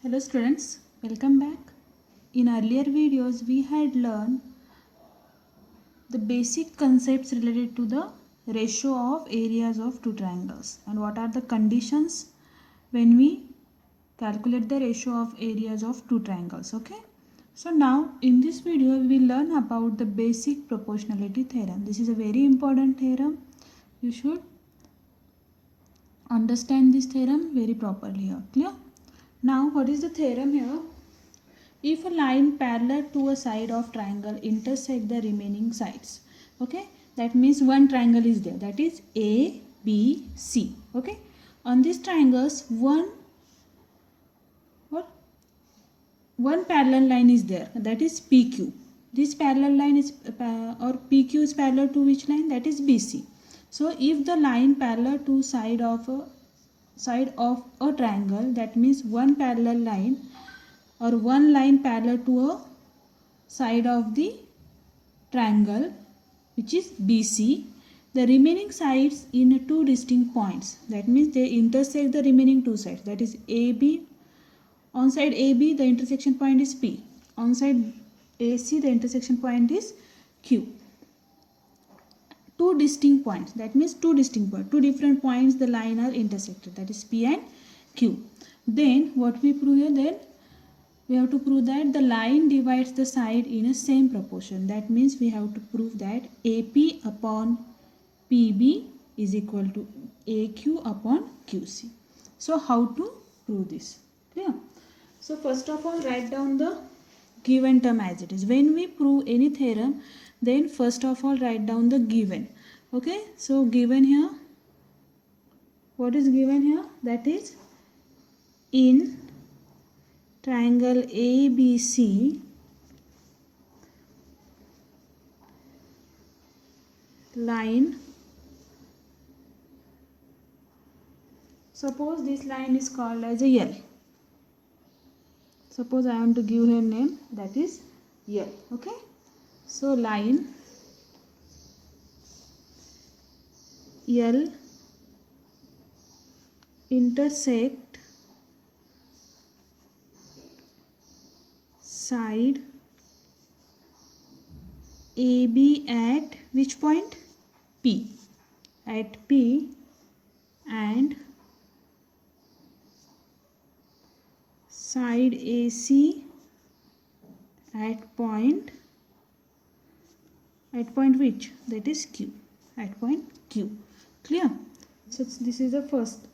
Hello students, welcome back. In earlier videos we had learned the basic concepts related to the ratio of areas of two triangles and what are the conditions when we calculate the ratio of areas of two triangles. Okay, so now in this video we will learn about the basic proportionality theorem. This is a very important theorem. You should understand this theorem very properly here. Clear? Now what is the theorem here? If a line parallel to a side of triangle intersect the remaining sides, okay, that means one triangle is there, that is A, B, C. Okay, on these triangles one parallel line is there, that is PQ. This parallel line is or PQ is parallel to which line? That is BC. So if the line parallel to side of a triangle, that means one parallel line or one line parallel to a side of the triangle which is BC, the remaining sides in two distinct points, that means they intersect the remaining two sides, that is AB. On side AB the intersection point is P, on side AC the intersection point is Q. Two distinct points, that means two different points the line are intersected, that is P and Q. Then what we prove here? Then we have to prove that the line divides the side in a same proportion. That means we have to prove that AP upon PB is equal to AQ upon QC. So how to prove this? Clear? So first of all, write down the given term as it is. When we prove any theorem, then first of all write down the given. Okay, so given here, what is given here? That is in triangle ABC, line, suppose this line is called as a L. Suppose I want to give her name, that is L. Okay, so line L intersect side AB at which point? P. At P, and side AC at point which? That is Q. At point Q. Clear? So this is the first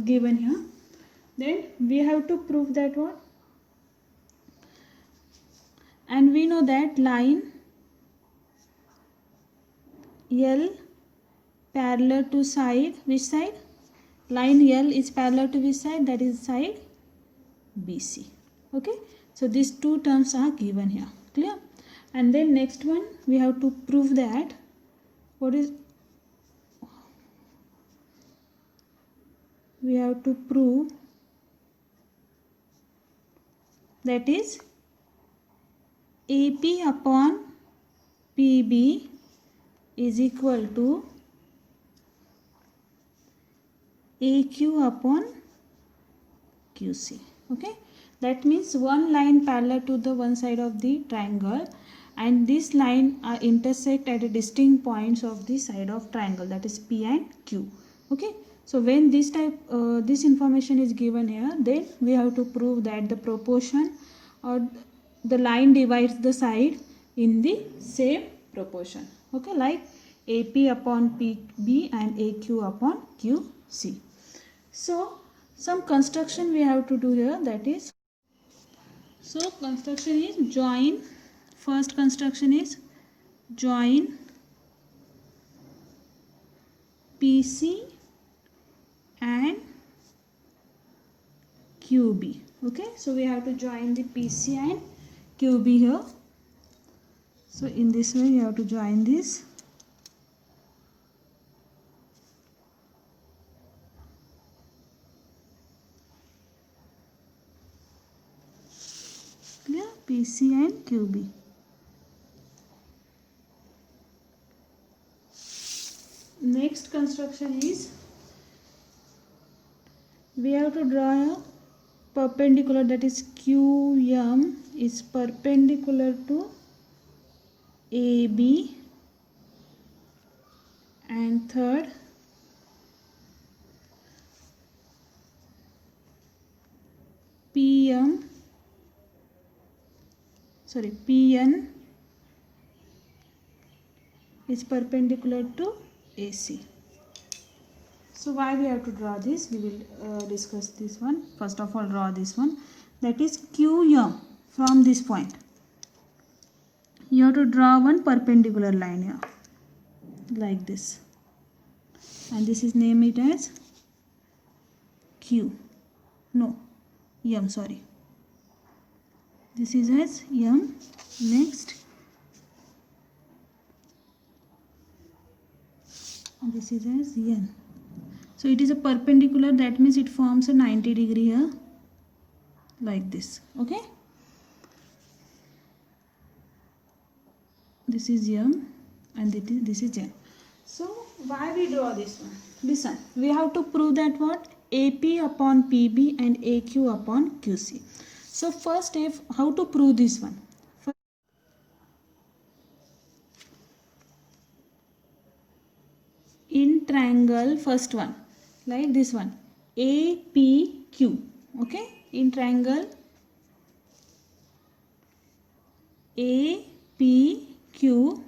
given here. Then we have to prove that what? And we know that line L parallel to side, which side? Line L is parallel to which side? That is side BC. Okay, so these two terms are given here. Clear? And then next one we have to prove that we have to prove that is AP upon PB is equal to AQ upon QC. Okay, that means one line parallel to the one side of the triangle, and this line are intersect at a distinct points of the side of triangle, that is P and Q. Okay, so when this information is given here, then we have to prove that the proportion or the line divides the side in the same proportion. Okay, like AP upon PB and AQ upon QC. So some construction we have to do here, that is, so construction is join. First construction is join PC and QB. Okay, so we have to join the PC and QB here. So in this way you have to join this. Clear? PC and QB. Next construction is we have to draw a perpendicular, that is QM is perpendicular to AB, and third PN is perpendicular to AC. So why we have to draw this? We will discuss this one. First of all, draw this one. That is QM from this point. You have to draw one perpendicular line here, like this. And this is name it as Q. No, M, sorry. This is as M. Next, this is as N. So it is a perpendicular, that means it forms a 90 degree here, like this. Okay. This is M and this is N. So why we draw this one? Listen, we have to prove that what? AP upon PB and AQ upon QC. So first step, how to prove this one? In triangle, first one, like this one, APQ. Okay, in triangle APQ,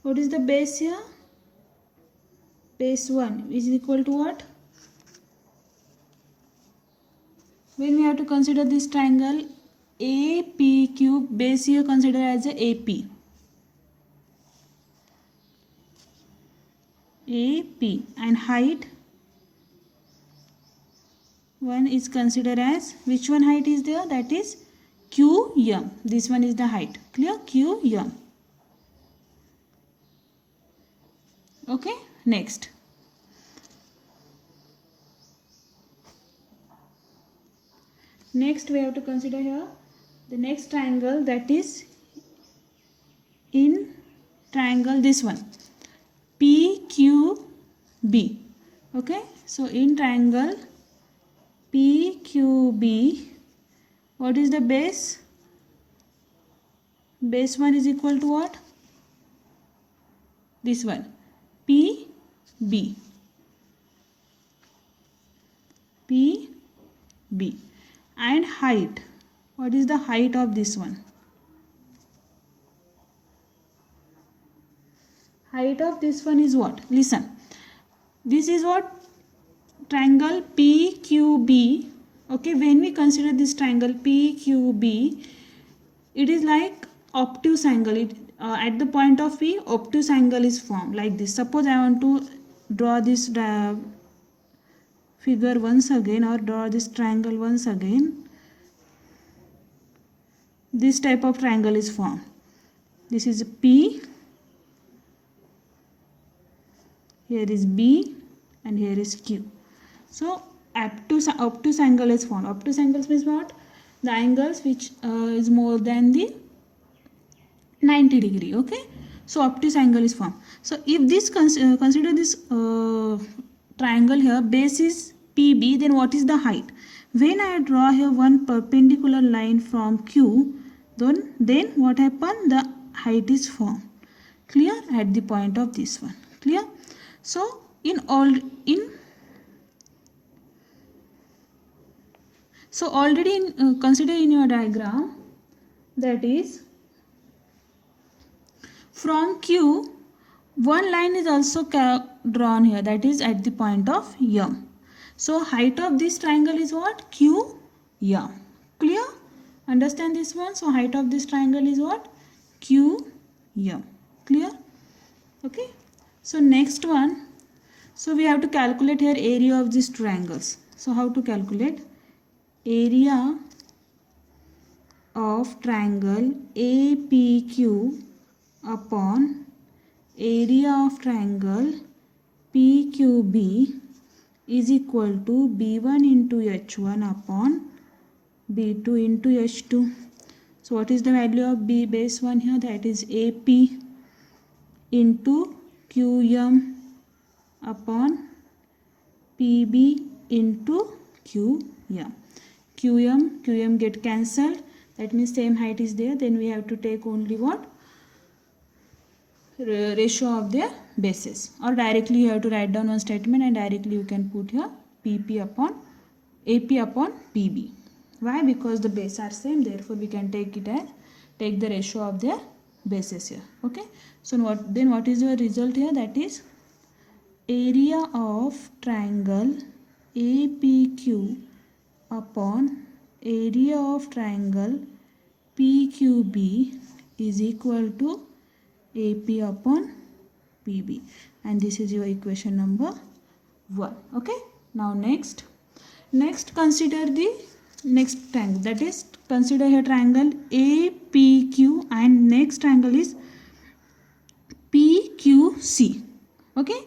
what is the base here? Base 1 is equal to what? When we have to consider this triangle APQ, base here consider as a AP. AP, and height one is considered as, which one height is there? That is QM. This one is the height. Clear? QM. Okay. Next. Next we have to consider here the next triangle, that is in triangle this one, PQB. Okay. So in triangle PQB, what is the base? Base 1 is equal to what? This one, PB. PB. And height. What is the height of this one? Height of this one is what? Listen. This is what? Triangle PQB. Okay, when we consider this triangle PQB, it is like obtuse angle. At the point of P, obtuse angle is formed like this. Suppose I want to draw this figure once again, or draw this triangle once again. This type of triangle is formed. This is P, here is B, and here is Q. So obtuse angle is formed. Obtuse angles means what? The angles which is more than the 90 degree. Okay. So obtuse angle is formed. So if this consider this triangle here, base is PB, then what is the height? When I draw here one perpendicular line from Q, then what happen? The height is formed. Clear? At the point of this one. Clear? So already consider in your diagram, that is from Q, one line is also drawn here, that is at the point of M. So height of this triangle is what? QM. Clear? Understand this one? So height of this triangle is what? QM. Clear? Okay. So next one. So we have to calculate here area of these triangles. So how to calculate? Area of triangle APQ upon area of triangle PQB is equal to B1 into H1 upon B2 into H2. So what is the value of B base 1 here? That is AP into QM upon PB into QM. QM get cancelled. That means same height is there. Then we have to take only what? Ratio of their bases, or directly you have to write down one statement and directly you can put here PP upon AP upon PB. Why? Because the base are same, therefore we can take it as take the ratio of their bases here. Okay, so what is your result here? That is area of triangle APQ upon area of triangle PQB is equal to AP upon PB, and this is your equation number 1. Okay, now next consider the next triangle, that is consider here triangle APQ and next triangle is PQC. Okay,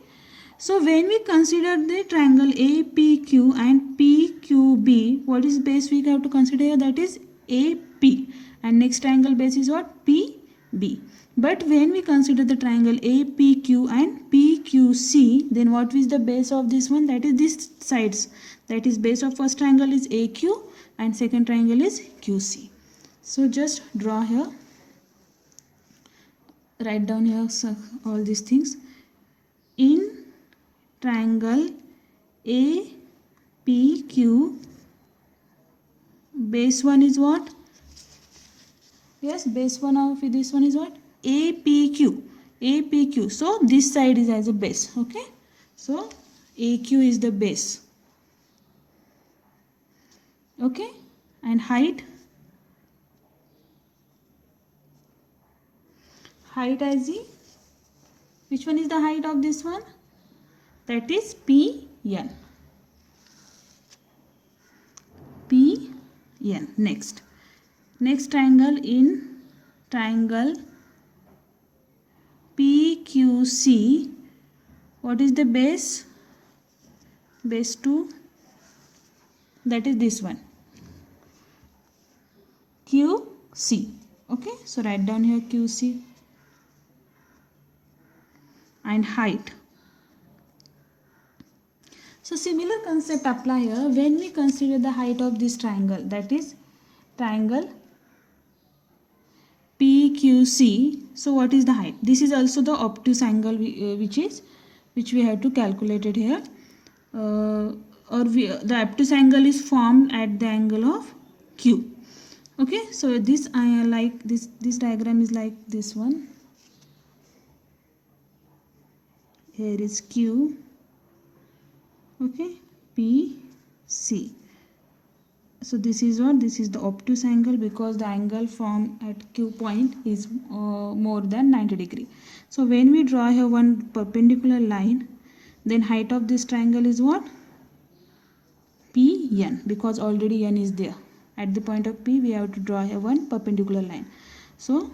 so when we consider the triangle APQ and PQB, what is base we have to consider here? That is AP, and next triangle base is what? PB. But when we consider the triangle APQ and PQC, then what is the base of this one? That is this sides. That is base of first triangle is AQ and second triangle is QC. So just draw here, write down here all these things. In triangle APQ, base one is what? Yes, base one of this one is what? APQ. So this side is as a base. Okay, so AQ is the base. Okay, and height as the, which one is the height of this one? That is PN. Next triangle, in triangle PQC, what is the base? Base 2, that is this one, QC. Okay, so write down here QC. And height. So similar concept apply here when we consider the height of this triangle, that is triangle PQC. So what is the height? This is also the obtuse angle which we have to calculate it here. The obtuse angle is formed at the angle of Q. Okay, so this I like this diagram is like this one. Here is Q. Okay, P, C. So this is what? This is the obtuse angle, because the angle formed at Q point is more than 90 degree. So when we draw here one perpendicular line, then height of this triangle is what? PN, because already N is there. At the point of P, we have to draw here one perpendicular line. So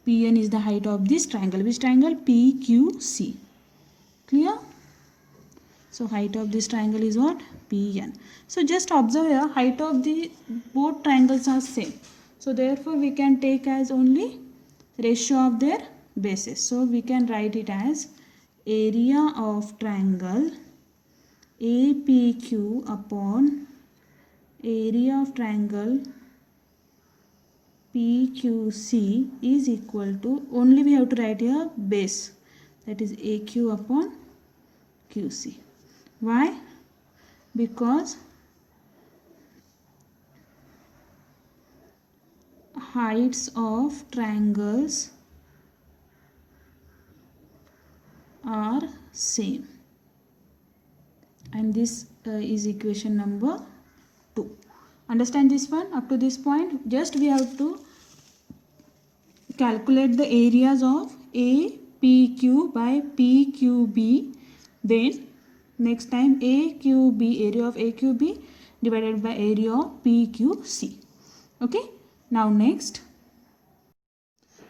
PN is the height of this triangle. Which triangle? PQC. Clear? So height of this triangle is what? PN. So just observe here, height of the both triangles are same. So therefore we can take as only ratio of their bases. So we can write it as area of triangle APQ upon area of triangle PQC is equal to, only we have to write here base, that is AQ upon QC. Why? Because heights of triangles are same, and this is equation number 2. Understand this one? Up to this point, just we have to calculate the areas of APQ by PQB. Then next time AQB, area of AQB divided by area of PQC. Okay, now next.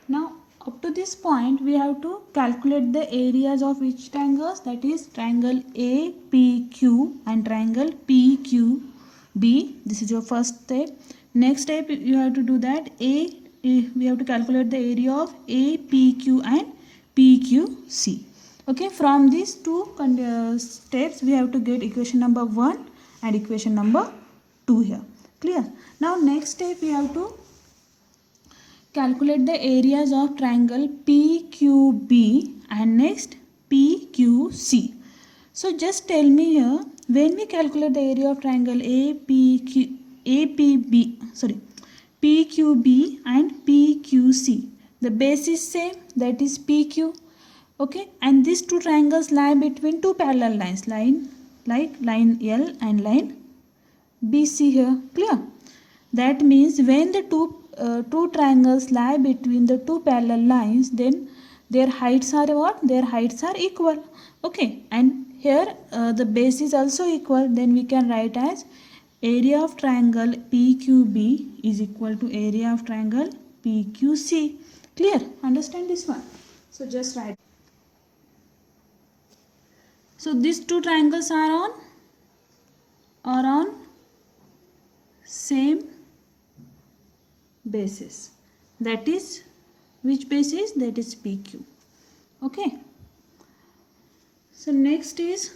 Now up to this point we have to calculate the areas of which triangles, that is triangle APQ and triangle PQB. This is your first step. Next step you have to do that we have to calculate the area of APQ and PQC. Okay, from these two steps we have to get equation number 1 and equation number 2 here. Clear? Now next step we have to calculate the areas of triangle PQB and next PQC. So just tell me here, when we calculate the area of triangle PQB and PQC, the base is same, that is PQ. Okay, and these two triangles lie between two parallel lines, like line L and line BC here. Clear? That means when the two triangles lie between the two parallel lines, then their heights are what? Their heights are equal. Okay, and here the base is also equal. Then we can write as area of triangle PQB is equal to area of triangle PQC. Clear? Understand this one? So just write. So these two triangles are on same basis, that is which basis? That is PQ. Okay, so next is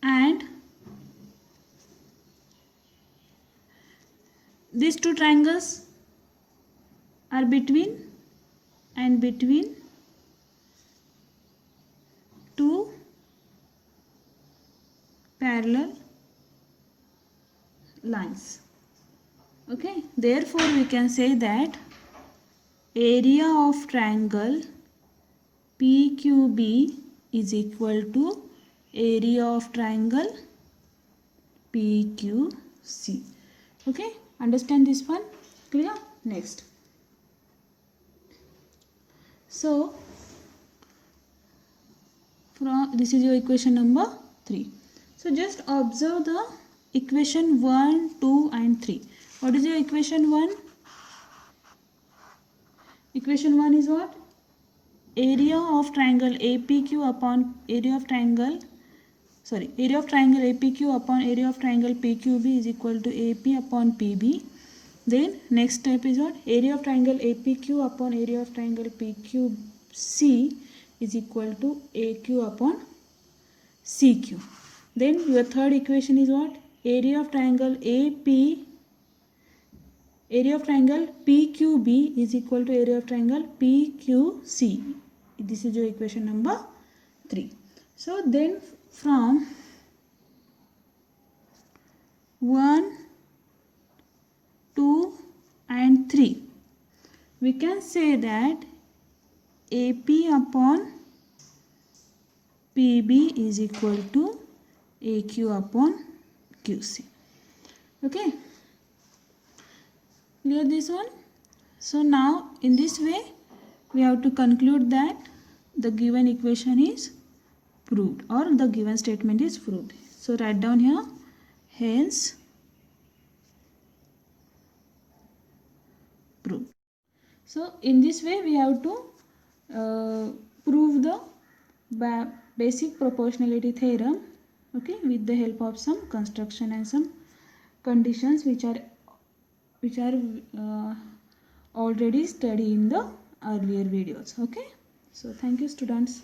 and these two triangles are between two parallel lines. Okay, therefore we can say that area of triangle PQB is equal to area of triangle PQC. Okay, understand this one? Clear? Next. So this is your equation number 3. So just observe the equation 1, 2 and 3. What is your equation 1? Equation 1 is what? Area of triangle APQ upon area of triangle APQ upon area of triangle PQB is equal to AP upon PB. Then next step is what? Area of triangle APQ upon area of triangle PQC is equal to AQ upon CQ. Then your third equation is what? Area of triangle PQB is equal to area of triangle PQC. This is your equation number 3. So then from 1, 2 and 3 we can say that AP upon PB is equal to AQ upon QC. Okay, clear this one? So now in this way we have to conclude that the given equation is proved or the given statement is proved. So write down here, hence proved. So in this way we have to prove the basic proportionality theorem, okay, with the help of some construction and some conditions which are already studied in the earlier videos. Okay, so thank you students.